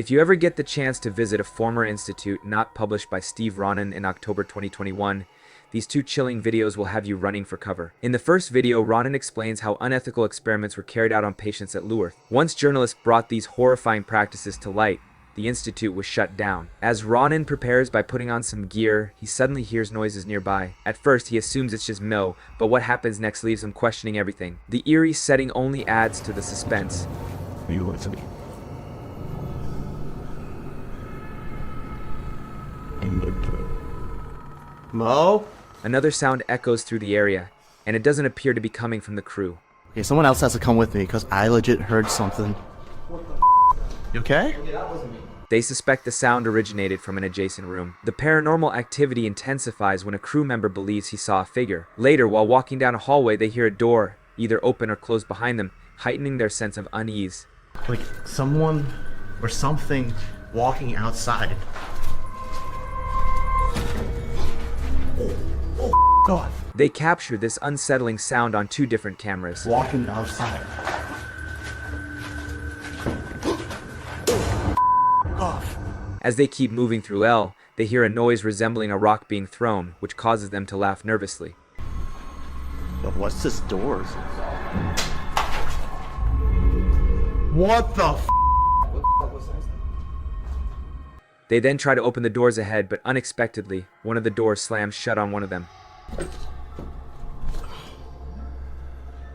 If you ever get the chance to visit a former institute not published by Steve Ronan in October 2021, these two chilling videos will have you running for cover. In the first video, Ronan explains how unethical experiments were carried out on patients at Luarth. Once journalists brought these horrifying practices to light, the institute was shut down. As Ronan prepares by putting on some gear, he suddenly hears noises nearby. At first, he assumes it's just Mo, but what happens next leaves him questioning everything. The eerie setting only adds to the suspense. Will you listen to me? Mo? Another sound echoes through the area, and it doesn't appear to be coming from the crew. Okay, someone else has to come with me, because I legit heard something. You okay? They suspect the sound originated from an adjacent room. The paranormal activity intensifies when a crew member believes he saw a figure. Later, while walking down a hallway, they hear a door either open or close behind them, heightening their sense of unease. Like someone or something walking outside. Oh, God. They capture this unsettling sound on two different cameras. Walking outside. Off. As they keep moving through L, they hear a noise resembling a rock being thrown, which causes them to laugh nervously. But what's this door? What the f? They then try to open the doors ahead, but unexpectedly, one of the doors slams shut on one of them.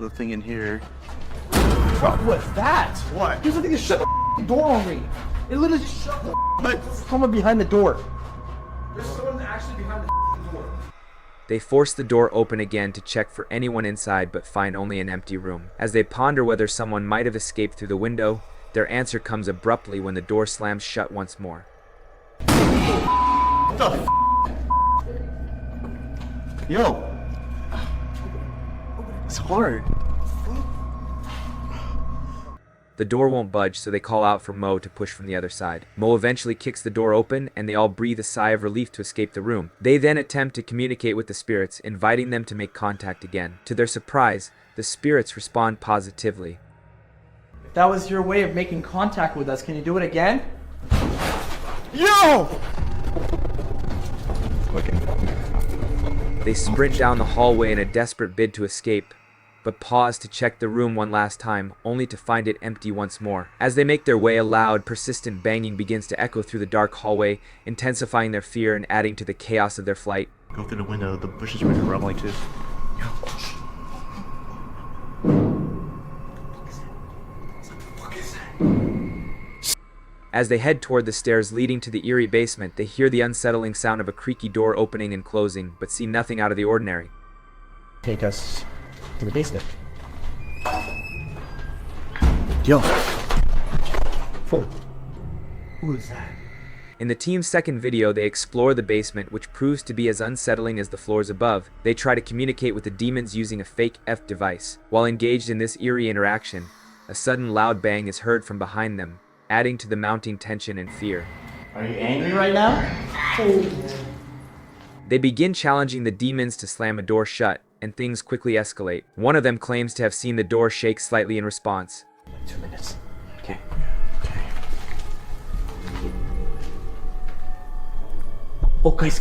Nothing in here. What was that? What? There's something to shut the door on me. It literally just shut the But someone behind the door. There's someone actually behind the door. They force the door open again to check for anyone inside, but find only an empty room. As they ponder whether someone might have escaped through the window, their answer comes abruptly when the door slams shut once more. what the f? Yo. It's hard. The door won't budge, so they call out for Mo to push from the other side. Mo eventually kicks the door open, and they all breathe a sigh of relief to escape the room. They then attempt to communicate with the spirits, inviting them to make contact again. To their surprise, the spirits respond positively. If that was your way of making contact with us, can you do it again? Yo! They sprint down the hallway in a desperate bid to escape, but pause to check the room one last time, only to find it empty once more. As they make their way, a loud, persistent banging begins to echo through the dark hallway, intensifying their fear and adding to the chaos of their flight. Go through the window, the bushes were rumbling too. As they head toward the stairs leading to the eerie basement, they hear the unsettling sound of a creaky door opening and closing, but see nothing out of the ordinary. Take us to the basement. Yo. Who is that? In the team's second video, they explore the basement, which proves to be as unsettling as the floors above. They try to communicate with the demons using a fake F device. While engaged in this eerie interaction, a sudden loud bang is heard from behind them, adding to the mounting tension and fear. Are you angry right now? They begin challenging the demons to slam a door shut, and things quickly escalate. One of them claims to have seen the door shake slightly in response. 2 minutes. Okay. Oh, guys.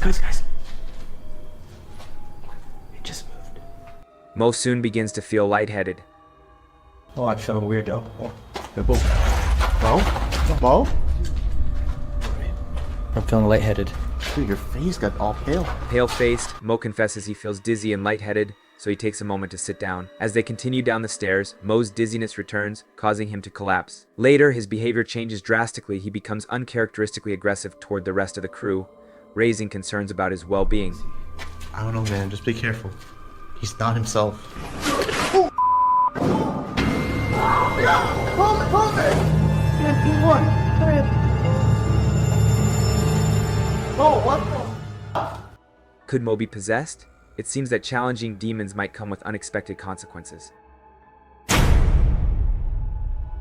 It just moved. Mo soon begins to feel lightheaded. Oh, I feel weird though. Bo? Bo? I'm feeling lightheaded. Dude, your face got all pale. Pale-faced, Mo confesses he feels dizzy and lightheaded, so he takes a moment to sit down. As they continue down the stairs, Mo's dizziness returns, causing him to collapse. Later, his behavior changes drastically. He becomes uncharacteristically aggressive toward the rest of the crew, raising concerns about his well-being. I don't know, man. Just be careful. He's not himself. Oh, what the? Could Mo be possessed? It seems that challenging demons might come with unexpected consequences.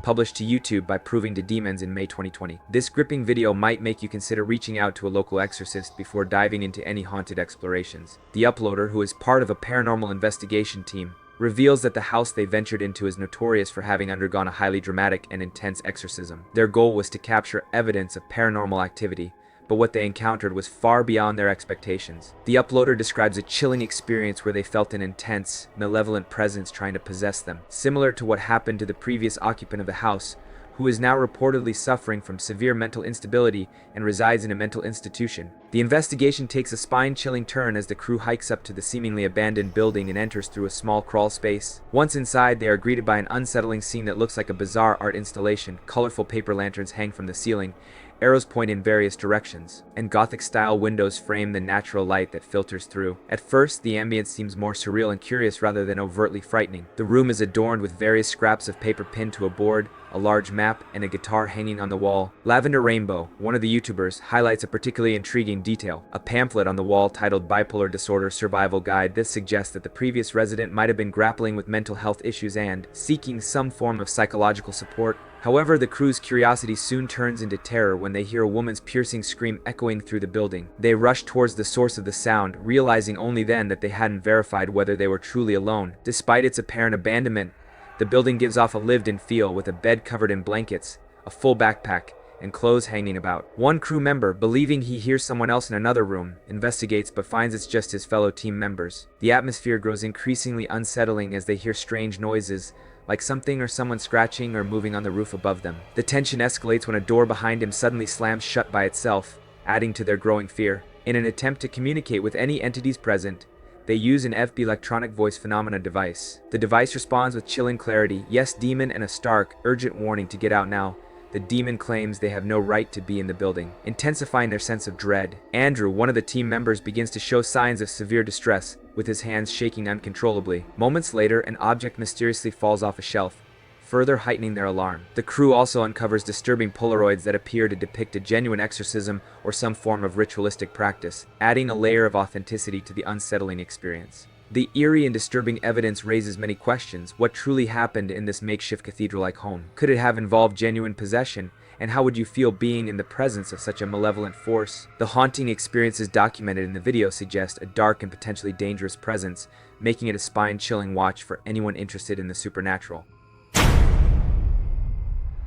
Published to YouTube by Proving to Demons in May 2020. This gripping video might make you consider reaching out to a local exorcist before diving into any haunted explorations. The uploader, who is part of a paranormal investigation team, reveals that the house they ventured into is notorious for having undergone a highly dramatic and intense exorcism. Their goal was to capture evidence of paranormal activity, but what they encountered was far beyond their expectations. The uploader describes a chilling experience where they felt an intense, malevolent presence trying to possess them, similar to what happened to the previous occupant of the house, who is now reportedly suffering from severe mental instability and resides in a mental institution. The investigation takes a spine-chilling turn as the crew hikes up to the seemingly abandoned building and enters through a small crawl space. Once inside, they are greeted by an unsettling scene that looks like a bizarre art installation. Colorful paper lanterns hang from the ceiling, arrows point in various directions, and Gothic-style windows frame the natural light that filters through. At first, the ambience seems more surreal and curious rather than overtly frightening. The room is adorned with various scraps of paper pinned to a board, a large map, and a guitar hanging on the wall. Lavender Rainbow, one of the YouTubers, highlights a particularly intriguing detail: a pamphlet on the wall titled Bipolar Disorder Survival Guide. This suggests that the previous resident might have been grappling with mental health issues and seeking some form of psychological support. However, the crew's curiosity soon turns into terror when they hear a woman's piercing scream echoing through the building. They rush towards the source of the sound, realizing only then that they hadn't verified whether they were truly alone. Despite its apparent abandonment, the building gives off a lived-in feel, with a bed covered in blankets, a full backpack, and clothes hanging about. One crew member, believing he hears someone else in another room, investigates but finds it's just his fellow team members. The atmosphere grows increasingly unsettling as they hear strange noises, like something or someone scratching or moving on the roof above them. The tension escalates when a door behind him suddenly slams shut by itself, adding to their growing fear. In an attempt to communicate with any entities present, they use an FB electronic voice phenomena device. The device responds with chilling clarity: "Yes, demon," and a stark, urgent warning to get out now. The demon claims they have no right to be in the building, intensifying their sense of dread. Andrew, one of the team members, begins to show signs of severe distress, with his hands shaking uncontrollably. Moments later, an object mysteriously falls off a shelf, further heightening their alarm. The crew also uncovers disturbing Polaroids that appear to depict a genuine exorcism or some form of ritualistic practice, adding a layer of authenticity to the unsettling experience. The eerie and disturbing evidence raises many questions. What truly happened in this makeshift cathedral-like home? Could it have involved genuine possession? And how would you feel being in the presence of such a malevolent force? The haunting experiences documented in the video suggest a dark and potentially dangerous presence, making it a spine-chilling watch for anyone interested in the supernatural.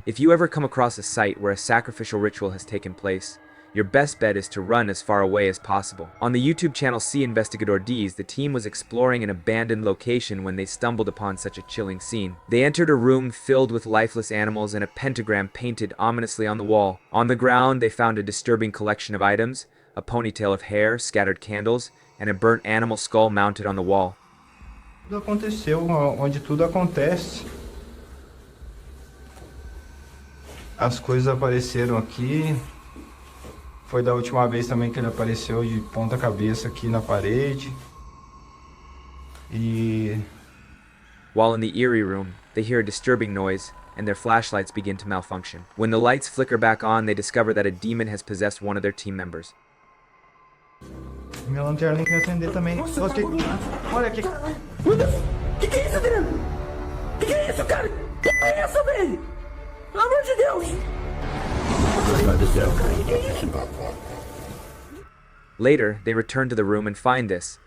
If you ever come across a site where a sacrificial ritual has taken place, your best bet is to run as far away as possible. On the YouTube channel C Investigador D's, the team was exploring an abandoned location when they stumbled upon such a chilling scene. They entered a room filled with lifeless animals and a pentagram painted ominously on the wall. On the ground, they found a disturbing collection of items: a ponytail of hair, scattered candles, and a burnt animal skull mounted on the wall. Tudo aconteceu onde tudo acontece. As coisas apareceram aqui. Foi da última vez também que ele apareceu de ponta cabeça aqui na parede. While in the eerie room, they hear a disturbing noise, and their flashlights begin to malfunction. When the lights flicker back on, they discover that a demon has possessed one of their team members. Minha lanterna nem quer acender também. Nossa, Olha aqui. Olha aqui. Meu Deus! Que é isso, Adriano? Que é isso, cara? Que é isso, velho? Pelo amor de Deus! Later, they return to the room and find this.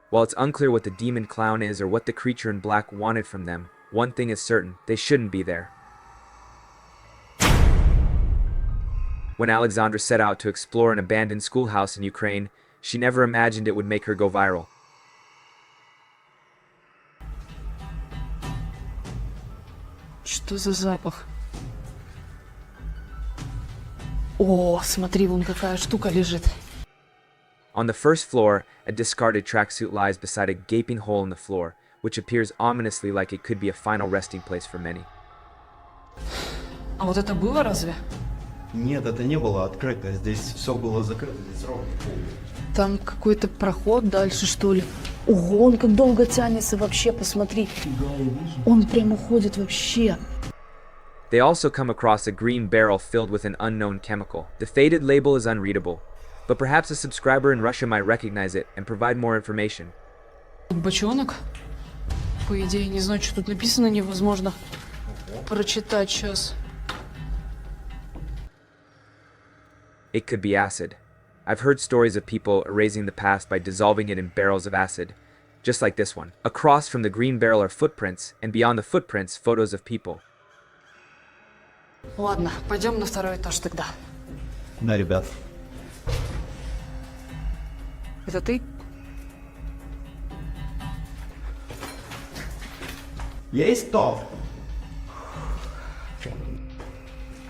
While it's unclear what the demon clown is or what the creature in black wanted from them, one thing is certain: they shouldn't be there. When Alexandra set out to explore an abandoned schoolhouse in Ukraine, she never imagined it would make her go viral. Что за запах? О, смотри, вон какая штука лежит. On the first floor, a discarded tracksuit lies beside a gaping hole in the floor, which appears ominously like it could be a final resting place for many. А вот это было разве? Нет, это не было открыто. Здесь все было закрыто. Здесь ровно пол. Там какой-то проход дальше, что ли? Ого, он как долго тянется вообще, посмотри. Он прям уходит вообще. They also come across a green barrel filled with an unknown chemical. The faded label is unreadable, but perhaps a subscriber in Russia might recognize it and provide more information. Бочонок? По идее, не знаю, что тут написано, невозможно прочитать сейчас. It could be acid. I've heard stories of people erasing the past by dissolving it in barrels of acid, just like this one. Across from the green barrel are footprints, and beyond the footprints, photos of people. Ладно, пойдем на второй этаж тогда. Да, ребят. Это ты? Есть топ.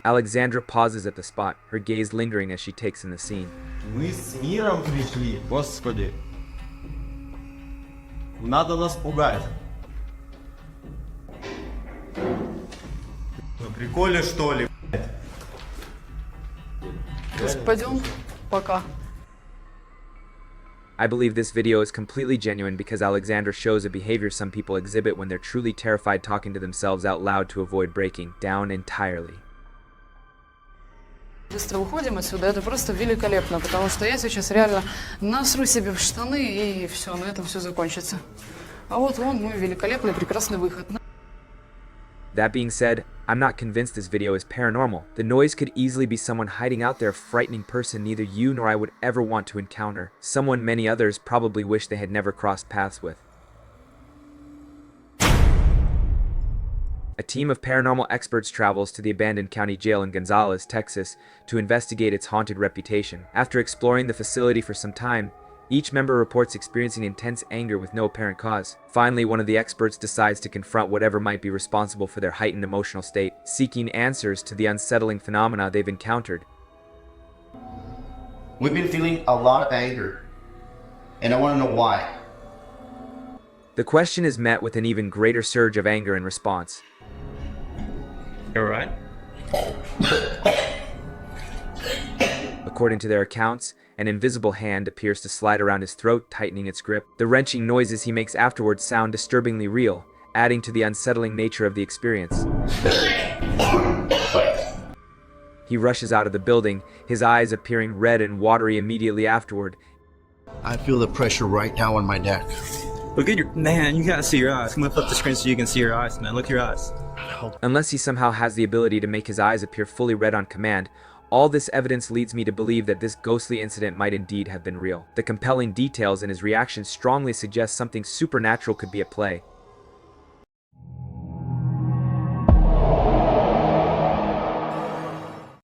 Alexandra pauses at the spot, her gaze lingering as she takes in the scene. Мы с миром пришли, господи. Надо нас пугать. На приколе, что ли? Пойдем. Пока. I believe this video is completely genuine because Alexandra shows a behavior some people exhibit when they're truly terrified, talking to themselves out loud to avoid breaking down entirely. Быстро уходим отсюда, это просто великолепно, потому что я сейчас реально насру себе в штаны и все, на этом все закончится. А вот вон мой великолепный, прекрасный выход. That being said, I'm not convinced this video is paranormal. The noise could easily be someone hiding out there, a frightening person neither you nor I would ever want to encounter. Someone many others probably wish they had never crossed paths with. A team of paranormal experts travels to the abandoned county jail in Gonzales, Texas, to investigate its haunted reputation. After exploring the facility for some time, each member reports experiencing intense anger with no apparent cause. Finally, one of the experts decides to confront whatever might be responsible for their heightened emotional state, seeking answers to the unsettling phenomena they've encountered. We've been feeling a lot of anger, and I want to know why. The question is met with an even greater surge of anger in response. You alright? According to their accounts, an invisible hand appears to slide around his throat, tightening its grip. The wrenching noises he makes afterwards sound disturbingly real, adding to the unsettling nature of the experience. He rushes out of the building, his eyes appearing red and watery immediately afterward. I feel the pressure right now on my neck. Look at your man, you gotta see your eyes. Come lift up the screen so you can see your eyes, man. Look at your eyes. Unless he somehow has the ability to make his eyes appear fully red on command, all this evidence leads me to believe that this ghostly incident might indeed have been real. The compelling details in his reactions strongly suggest something supernatural could be at play.